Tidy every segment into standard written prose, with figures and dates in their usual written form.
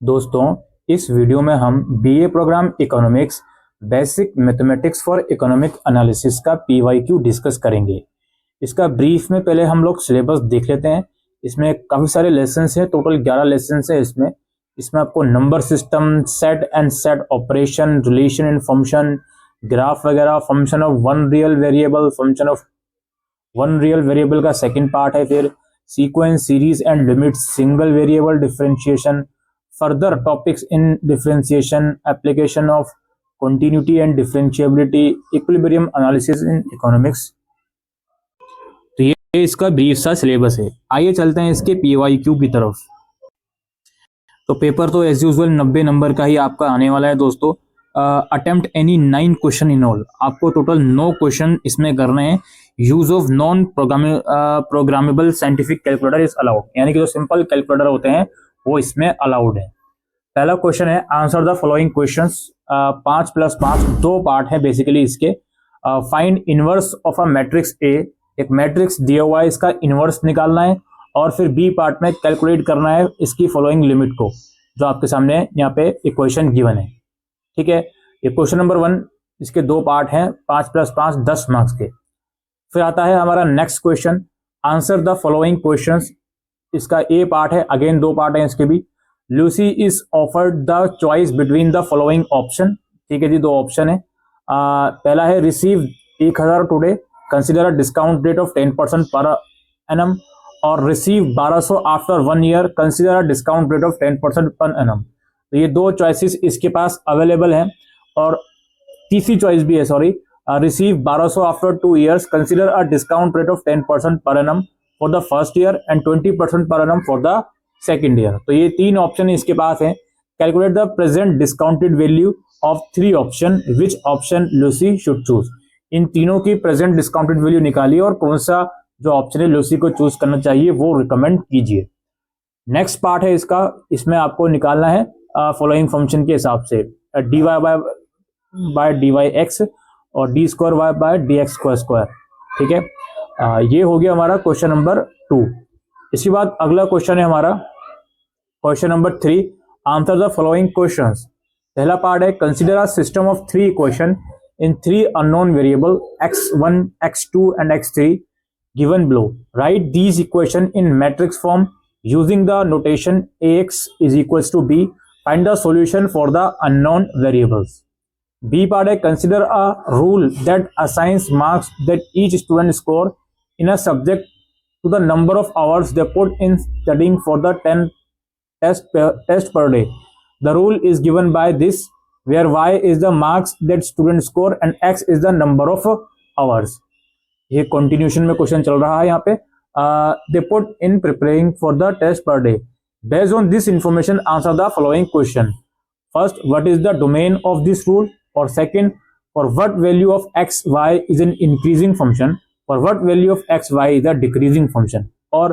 दोस्तों, इस वीडियो में हम BA programme economics basic mathematics for economic analysis का पीवाईक्यू डिस्कस करेंगे। इसका ब्रीफ में पहले हम लोग सिलेबस देख लेते हैं। इसमें काफ़ी सारे लेसन्स हैं, टोटल 11 लेसन्स हैं। इसमें आपको number system, set and set operation, relation and function, graph वगैरह, function of one real variable, function of one real variable का सेकेंड पार्ट है। फिर sequence, series and limit, single variable differentiation, further topics in differentiation, application of continuity and differentiability, equilibrium analysis in economics। तो ये इसका brief सा syllabus है। आइए चलते हैं इसके पीवाईक्यू की तरफ। तो पेपर तो एज यूजुअल 90 नंबर का ही आपका आने वाला है दोस्तों। Attempt any 9 question in all. आपको टोटल 9 क्वेश्चन इसमें करने हैं। Use of non programmable scientific calculator is allowed, यानी कि जो सिंपल कैलकुलेटर होते हैं वो इसमें अलाउड है। पहला क्वेश्चन है answer the following questions. 5+5 2 part है बेसिकली इसके। Find inverse of a matrix ए, एक मैट्रिक्स दिया हुआ है, इसका इनवर्स निकालना है। और फिर बी पार्ट में कैलकुलेट करना है इसकी फॉलोइंग लिमिट को, जो आपके सामने यहाँ पे इक्वेशन गिवन है। ठीक है, ये क्वेश्चन नंबर 1। इसके 2 पार्ट हैं, 5+5 10 मार्क्स के। फिर आता है हमारा next question, answer the following questions. इसका ए पार्ट है, अगेन 2 पार्ट है इसके भी। Lucy is offered the choice between the following option. ठीक है जी, 2 ऑप्शन है। पहला है receive 1000 today, consider a discount rate of 10% per annum, और receive 1200 after 1 year, consider a discount rate of 10% per annum. तो ये 2 चॉइसेस इसके पास अवेलेबल हैं। और तीसरी चॉइस भी है, sorry, receive 1200 after 2 years, consider a discount rate of 10% per annum for the first year and 20% per annum for the second year. तो ये 3 ऑप्शन इसके पास है। Calculate the present discounted value of 3 option, which option Lucy should choose. इन तीनों की present discounted value निकालिए और कौन सा जो ऑप्शन है लूसी को चूज करना चाहिए वो रिकमेंड कीजिए। नेक्स्ट पार्ट है इसका, इसमें आपको निकालना है फॉलोइंग फंक्शन के हिसाब से dy बाय dy x और d square y by dx square. ठीक है, ये हो गया हमारा क्वेश्चन नंबर 2। इसके बाद अगला क्वेश्चन है हमारा question number 3, answer the following questions. पहला पार्ट है consider a system of 3 equation in 3 unknown variable x1, x2 and x3 given below. Right these equation in matrix form using the notation ax is equals to b. Find the solution for the unknown variables. B part है consider a rule that assigns marks that each student score in a subject to the number of hours they put in studying for the 10 test per day. The rule is given by this, where y is the marks that students score and x is the number of hours. ये continuation में question चल रहा है यहाँ पे। They put in preparing for the test per day. Based on this information, answer the following question. First, what is the domain of this rule? Or second, for what value of x, y is an increasing function? For what value of x, y is a decreasing function? Or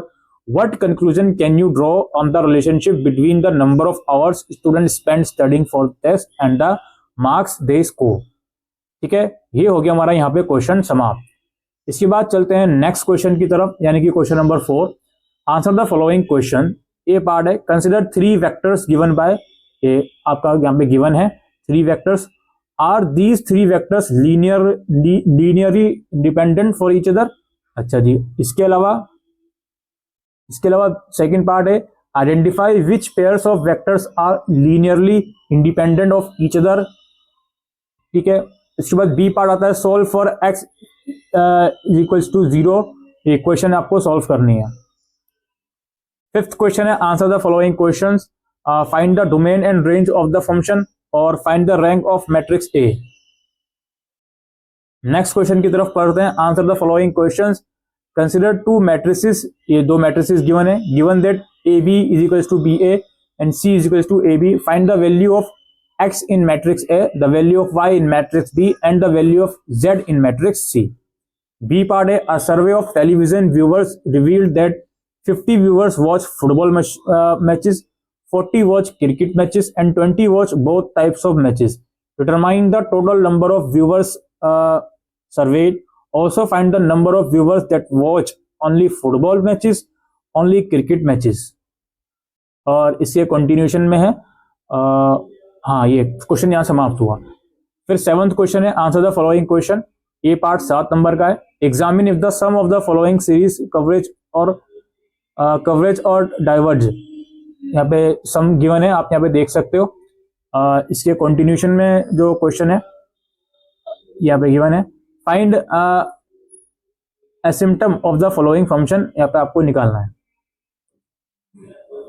what conclusion can you draw on the relationship between the number of hours students spend studying for test and the marks they score? ठीक है, ये हो गया हमारा यहाँ पे question समाप्त। इसके बाद चलते हैं नेक्स्ट क्वेश्चन की तरफ, यानी कि question number 4। Answer the following question. A part है कंसिडर 3 वेक्टर्स गिवन बाय, ये आपका यहाँ पे गिवन है 3 vectors. Are these 3 vectors linearly independent for each other. अच्छा जी, इसके अलावा सेकंड पार्ट है identify which pairs of vectors are linearly independent of each other. ठीक है, इसके बाद बी पार्ट आता है solve for X is equals to 0। ये क्वेश्चन आपको सॉल्व करनी है। फिफ्थ क्वेश्चन है answer the following questions. Find the domain and range of the function और find the rank of matrix A. Next question की तरफ पढ़ते हैं। Answer the following questions. Consider 2 matrices, ये 2 मैट्रिसेस गिवन है। Given that A B is equals to B A and C is equals to A B. Find the value of x in matrix A, the value of y in matrix B and the value of z in matrix C. B part है a survey of television viewers revealed that 50 viewers watch football matches, 40 watch cricket matches and 20 watch both types of matches. Determine the total number of viewers surveyed. Also find the number of viewers that watch only football matches, only cricket matches. और इसके continuation में है हाँ, ये question यहाँ समाप्त हुआ। फिर 7th क्वेश्चन है आंसर द फॉलोइंग क्वेश्चन। ये पार्ट 7 नंबर का है। Examine if the sum of the following series coverage और डाइवर्ज। यहाँ पे सम गिवन है, आप यहाँ पे देख सकते हो। इसके कंटिन्यूशन में जो क्वेश्चन है यहाँ पे गिवन है, find asymptote of the following function, यहाँ पे आपको निकालना है।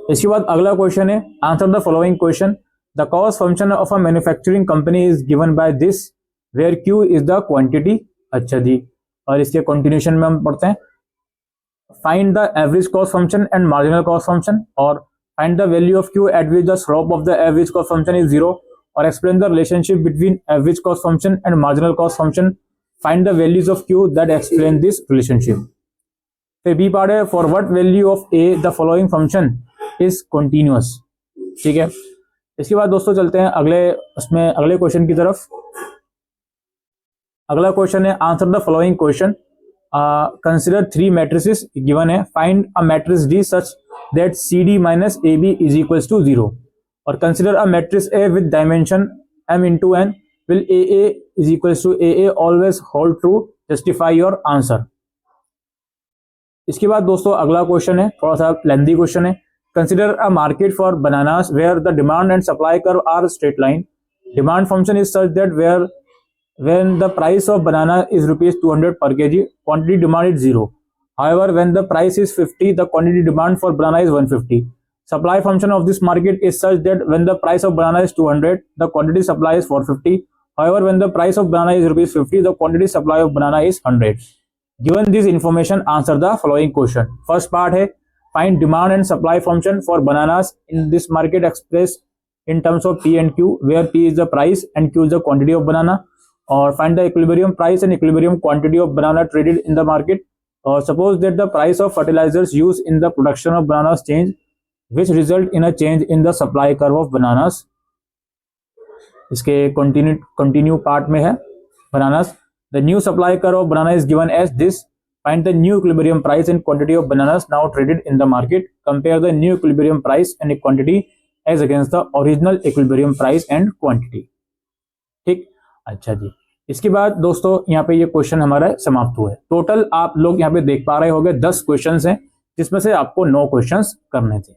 इसके बाद अगला क्वेश्चन है answer the following question. The cost function of a manufacturing company is given by this where Q is the quantity. अच्छा जी, और इसके कंटिन्यूशन में हम पढ़ते हैं find the average cost function and marginal cost function, और find the value of Q at which the slope of the average cost function is 0, और explain the relationship between average cost function and marginal cost function. Find the values of Q that explain this relationship. फिर B part है for what value of A the following function is continuous. ठीक है, इसके बाद दोस्तों चलते हैं अगले क्वेश्चन की तरफ। अगला क्वेश्चन है answer the following question. Consider 3 matrices given है। Find a matrix D such that C D minus A B is equal to 0, और consider a matrix A with dimension m into n. Will A is equal to A always hold true? Justify your answer. इसके बाद दोस्तों अगला question है, थोड़ा सा lengthy question है। Consider a market for bananas where the demand and supply curve are straight line. Demand function is such that where when the price of banana is rupees 200 per kg, quantity demand is 0. However, when the price is 50, the quantity demand for banana is 150. Supply function of this market is such that when the price of banana is 200, the quantity supply is 450. However, when the price of banana is rupees 50, the quantity supply of banana is 100. Given this information, answer the following question. First part है find demand and supply function for bananas in this market expressed in terms of P and Q, where P is the price and Q is the quantity of banana. Or find the equilibrium price and equilibrium quantity of banana traded in the market. Or suppose that the price of fertilizers used in the production of bananas change, which result in a change in the supply curve of bananas. इसके continue part में है bananas. The new supply curve of banana is given as this. Find the new equilibrium price and quantity of bananas now traded in the market. Compare the new equilibrium price and quantity as against the original equilibrium price and quantity. ठीक, अच्छा जी। इसके बाद दोस्तों यहाँ पे ये question हमारा समाप्त हुआ है। टोटल आप लोग यहाँ पे देख पा रहे होंगे 10 क्वेश्चंस हैं, जिसमें से आपको 9 क्वेश्चंस करने थे।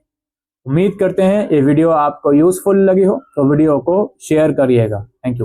उम्मीद करते हैं ये वीडियो आपको यूजफुल लगी हो, तो वीडियो को शेयर करिएगा। Thank you.